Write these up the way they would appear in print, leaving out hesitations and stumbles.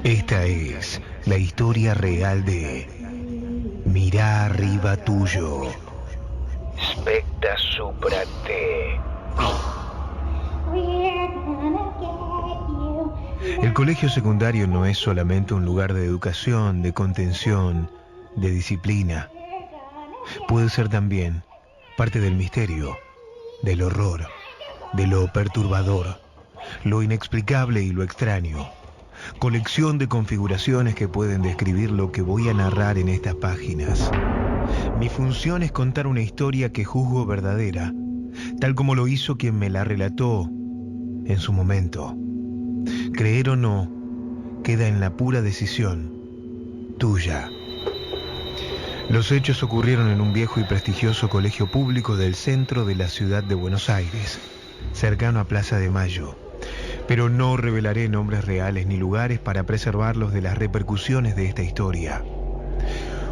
Esta es la historia real de Mirá arriba tuyo. Specta supra te. El colegio secundario no es solamente un lugar de educación, de contención, de disciplina. Puede ser también parte del misterio, del horror, de lo perturbador, lo inexplicable y lo extraño. Colección de configuraciones que pueden describir lo que voy a narrar en estas páginas. Mi función es contar una historia que juzgo verdadera, tal como lo hizo quien me la relató en su momento. Creer o no, queda en la pura decisión tuya. Los hechos ocurrieron en un viejo y prestigioso colegio público del centro de la ciudad de Buenos Aires, cercano a Plaza de Mayo. Pero no revelaré nombres reales ni lugares para preservarlos de las repercusiones de esta historia.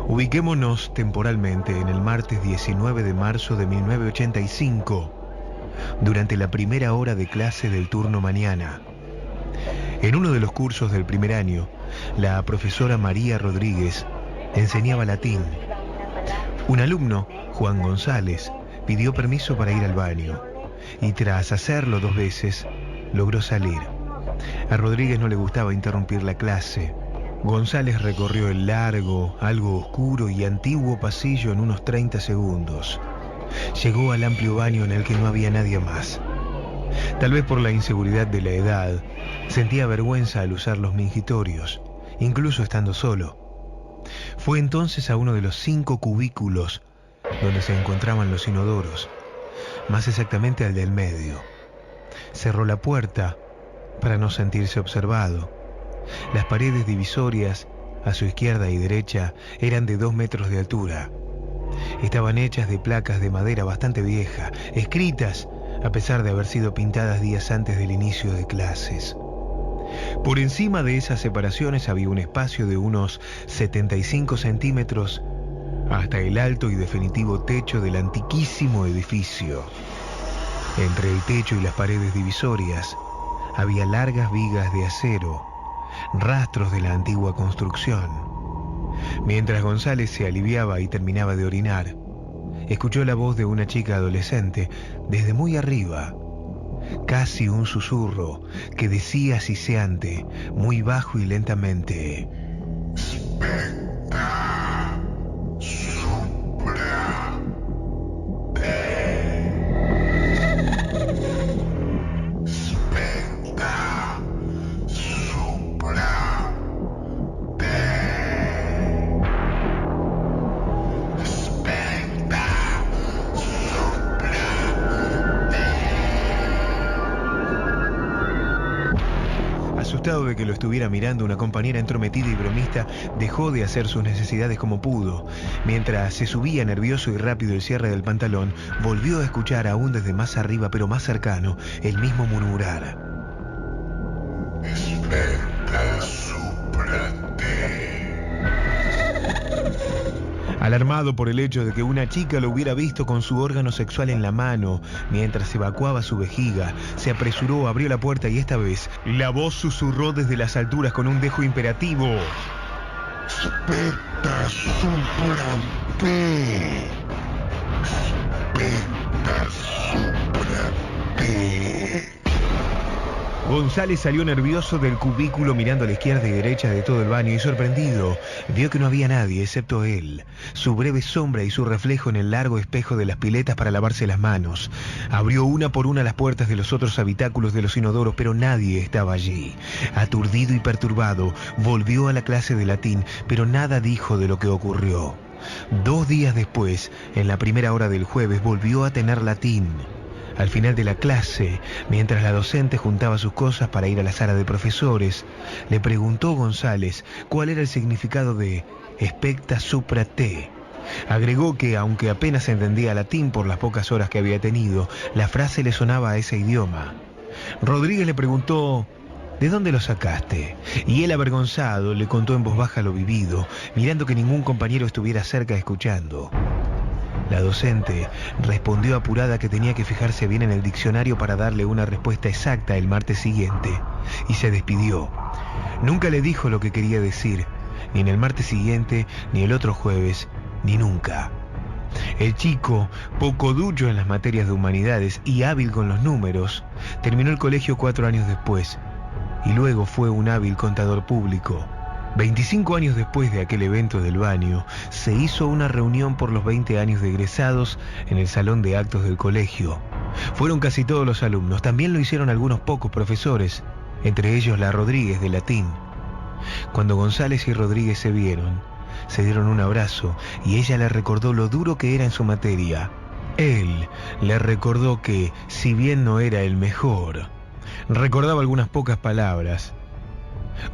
Ubiquémonos temporalmente en el martes 19 de marzo de 1985, durante la primera hora de clase del turno mañana. En uno de los cursos del primer año, la profesora María Rodríguez enseñaba latín. Un alumno, Juan González, pidió permiso para ir al baño y tras hacerlo 2 veces, logró salir. A Rodríguez no le gustaba interrumpir la clase. González recorrió el largo, algo oscuro y antiguo pasillo en unos 30 segundos. Llegó al amplio baño en el que no había nadie más. Tal vez por la inseguridad de la edad, sentía vergüenza al usar los mingitorios, incluso estando solo. Fue entonces a uno de los 5 cubículos donde se encontraban los inodoros, más exactamente al del medio. Cerró la puerta para no sentirse observado. Las paredes divisorias a su izquierda y derecha eran de 2 metros de altura. Estaban hechas de placas de madera bastante vieja, escritas a pesar de haber sido pintadas días antes del inicio de clases. Por encima de esas separaciones había un espacio de unos 75 centímetros hasta el alto y definitivo techo del antiquísimo edificio. Entre el techo y las paredes divisorias había largas vigas de acero, rastros de la antigua construcción. Mientras González se aliviaba y terminaba de orinar, escuchó la voz de una chica adolescente desde muy arriba, casi un susurro que decía siseante, muy bajo y lentamente: Specta supra te. Specta supra te. Specta supra te. Asustado de que lo estuviera mirando, una compañera entrometida y bromista dejó de hacer sus necesidades como pudo. Mientras se subía nervioso y rápido el cierre del pantalón, volvió a escuchar aún desde más arriba, pero más cercano, el mismo murmurar: Specta supra te. Alarmado por el hecho de que una chica lo hubiera visto con su órgano sexual en la mano mientras evacuaba su vejiga, se apresuró, abrió la puerta y esta vez la voz susurró desde las alturas con un dejo imperativo: Specta supra te. Specta supra te. González salió nervioso del cubículo mirando a la izquierda y derecha de todo el baño y sorprendido vio que no había nadie excepto él, su breve sombra y su reflejo en el largo espejo de las piletas para lavarse las manos. Abrió una por una las puertas de los otros habitáculos de los inodoros, pero nadie estaba allí. Aturdido y perturbado, volvió a la clase de latín, pero nada dijo de lo que ocurrió. 2 días después, en la primera hora del jueves, volvió a tener latín. Al final de la clase, mientras la docente juntaba sus cosas para ir a la sala de profesores, le preguntó González cuál era el significado de Specta supra te. Agregó que, aunque apenas entendía latín por las pocas horas que había tenido, la frase le sonaba a ese idioma. Rodríguez le preguntó: ¿de dónde lo sacaste? Y él, avergonzado, le contó en voz baja lo vivido, mirando que ningún compañero estuviera cerca escuchando. La docente respondió apurada que tenía que fijarse bien en el diccionario para darle una respuesta exacta el martes siguiente, y se despidió. Nunca le dijo lo que quería decir, ni en el martes siguiente, ni el otro jueves, ni nunca. El chico, poco ducho en las materias de humanidades y hábil con los números, terminó el colegio 4 años después, y luego fue un hábil contador público. 25 años después de aquel evento del baño, se hizo una reunión por los 20 años de egresados en el salón de actos del colegio. Fueron casi todos los alumnos, también lo hicieron algunos pocos profesores, entre ellos la Rodríguez de latín. Cuando González y Rodríguez se vieron, se dieron un abrazo y ella le recordó lo duro que era en su materia. Él le recordó que, si bien no era el mejor, recordaba algunas pocas palabras.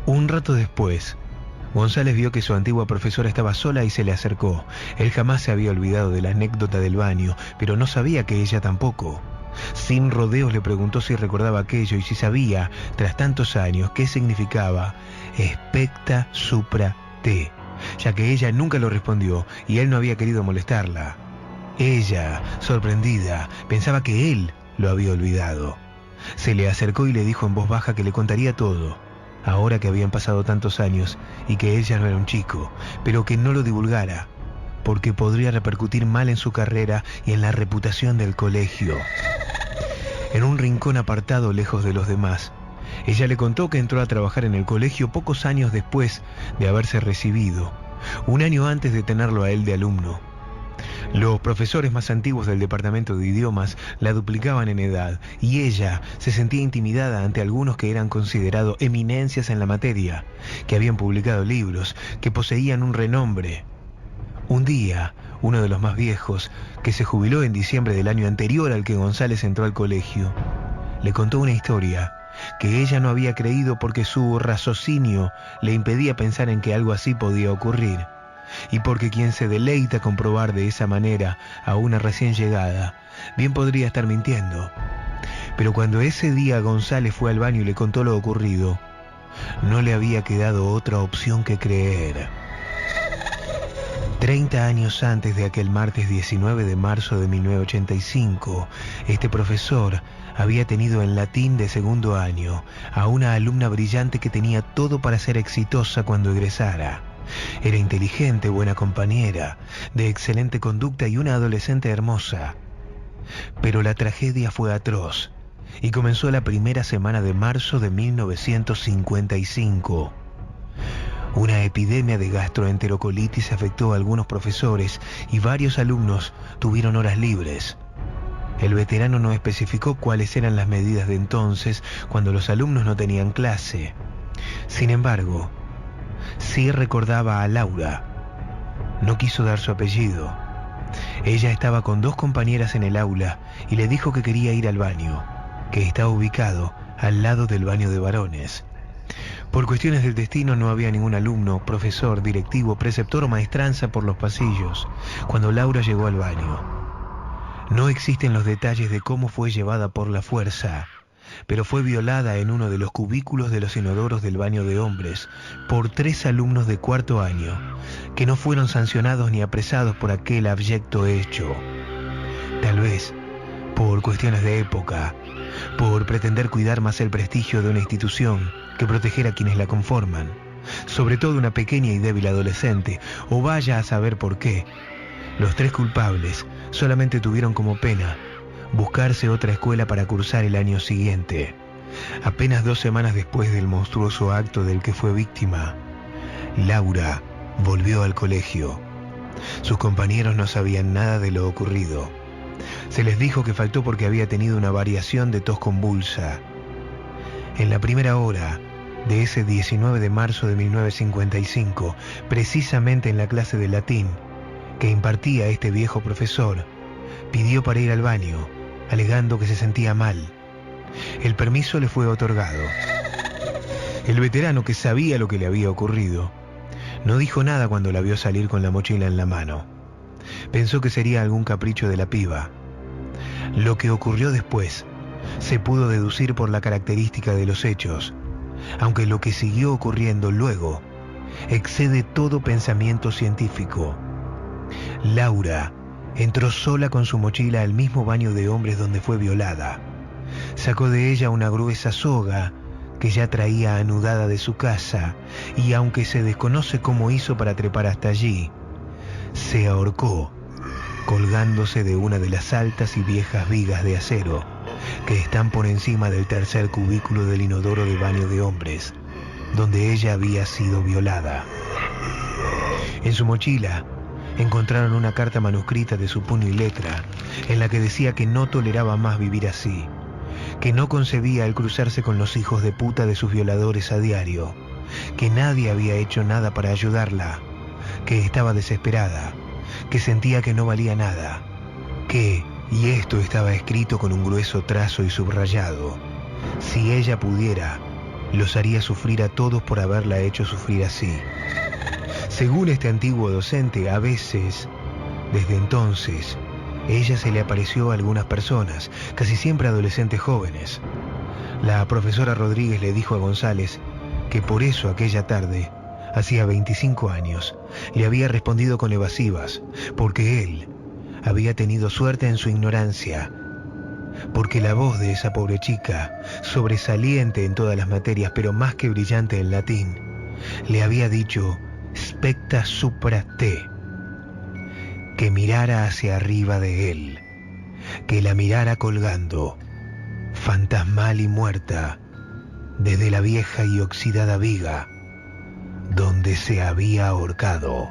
Un rato después, González vio que su antigua profesora estaba sola y se le acercó. Él jamás se había olvidado de la anécdota del baño, pero no sabía que ella tampoco. Sin rodeos le preguntó si recordaba aquello y si sabía, tras tantos años, qué significaba expecta supra te, ya que ella nunca lo respondió y él no había querido molestarla. Ella, sorprendida, pensaba que él lo había olvidado. Se le acercó y le dijo en voz baja que le contaría todo, ahora que habían pasado tantos años y que él ya no era un chico, pero que no lo divulgara, porque podría repercutir mal en su carrera y en la reputación del colegio. En un rincón apartado lejos de los demás, ella le contó que entró a trabajar en el colegio pocos años después de haberse recibido, un año antes de tenerlo a él de alumno. Los profesores más antiguos del departamento de idiomas la duplicaban en edad y ella se sentía intimidada ante algunos que eran considerados eminencias en la materia, que habían publicado libros, que poseían un renombre. Un día, uno de los más viejos, que se jubiló en diciembre del año anterior al que González entró al colegio, le contó una historia que ella no había creído porque su raciocinio le impedía pensar en que algo así podía ocurrir. Y porque quien se deleita con probar de esa manera a una recién llegada, bien podría estar mintiendo. Pero cuando ese día González fue al baño y le contó lo ocurrido, no le había quedado otra opción que creer. 30 años antes de aquel martes 19 de marzo de 1985, este profesor había tenido en latín de segundo año a una alumna brillante que tenía todo para ser exitosa cuando egresara. Era inteligente, buena compañera, de excelente conducta y una adolescente hermosa. Pero la tragedia fue atroz y comenzó la primera semana de marzo de 1955. Una epidemia de gastroenterocolitis afectó a algunos profesores y varios alumnos tuvieron horas libres. El veterano no especificó cuáles eran las medidas de entonces cuando los alumnos no tenían clase. Sin embargo, sí recordaba a Laura. No quiso dar su apellido. Ella estaba con 2 compañeras en el aula y le dijo que quería ir al baño, que estaba ubicado al lado del baño de varones. Por cuestiones del destino no había ningún alumno, profesor, directivo, preceptor o maestranza por los pasillos cuando Laura llegó al baño. No existen los detalles de cómo fue llevada por la fuerza, pero fue violada en uno de los cubículos de los inodoros del baño de hombres por 3 alumnos de 4º año, que no fueron sancionados ni apresados por aquel abyecto hecho. Tal vez por cuestiones de época, por pretender cuidar más el prestigio de una institución que proteger a quienes la conforman, sobre todo una pequeña y débil adolescente, o vaya a saber por qué. Los 3 culpables solamente tuvieron como pena buscarse otra escuela para cursar el año siguiente. Apenas 2 semanas después del monstruoso acto del que fue víctima, Laura volvió al colegio. Sus compañeros no sabían nada de lo ocurrido. Se les dijo que faltó porque había tenido una variación de tos convulsa. En la primera hora de ese 19 de marzo de 1955, precisamente en la clase de latín que impartía este viejo profesor, pidió para ir al baño, alegando que se sentía mal. El permiso le fue otorgado. El veterano, que sabía lo que le había ocurrido, no dijo nada cuando la vio salir con la mochila en la mano. Pensó que sería algún capricho de la piba. Lo que ocurrió después se pudo deducir por la característica de los hechos, aunque lo que siguió ocurriendo luego excede todo pensamiento científico. Laura Entró sola con su mochila al mismo baño de hombres donde fue violada. Sacó de ella una gruesa soga que ya traía anudada de su casa, y aunque se desconoce cómo hizo para trepar hasta allí, se ahorcó colgándose de una de las altas y viejas vigas de acero que están por encima del tercer cubículo del inodoro de baño de hombres, donde ella había sido violada. En su mochila encontraron una carta manuscrita de su puño y letra, en la que decía que no toleraba más vivir así, que no concebía el cruzarse con los hijos de puta de sus violadores a diario, que nadie había hecho nada para ayudarla, que estaba desesperada, que sentía que no valía nada, que, y esto estaba escrito con un grueso trazo y subrayado, si ella pudiera, los haría sufrir a todos por haberla hecho sufrir así. Según este antiguo docente, a veces, desde entonces, ella se le apareció a algunas personas, casi siempre adolescentes jóvenes. La profesora Rodríguez le dijo a González que por eso aquella tarde, hacía 25 años, le había respondido con evasivas, porque él había tenido suerte en su ignorancia, porque la voz de esa pobre chica, sobresaliente en todas las materias, pero más que brillante en latín, le había dicho specta supra te, que mirara hacia arriba de él, que la mirara colgando, fantasmal y muerta, desde la vieja y oxidada viga donde se había ahorcado.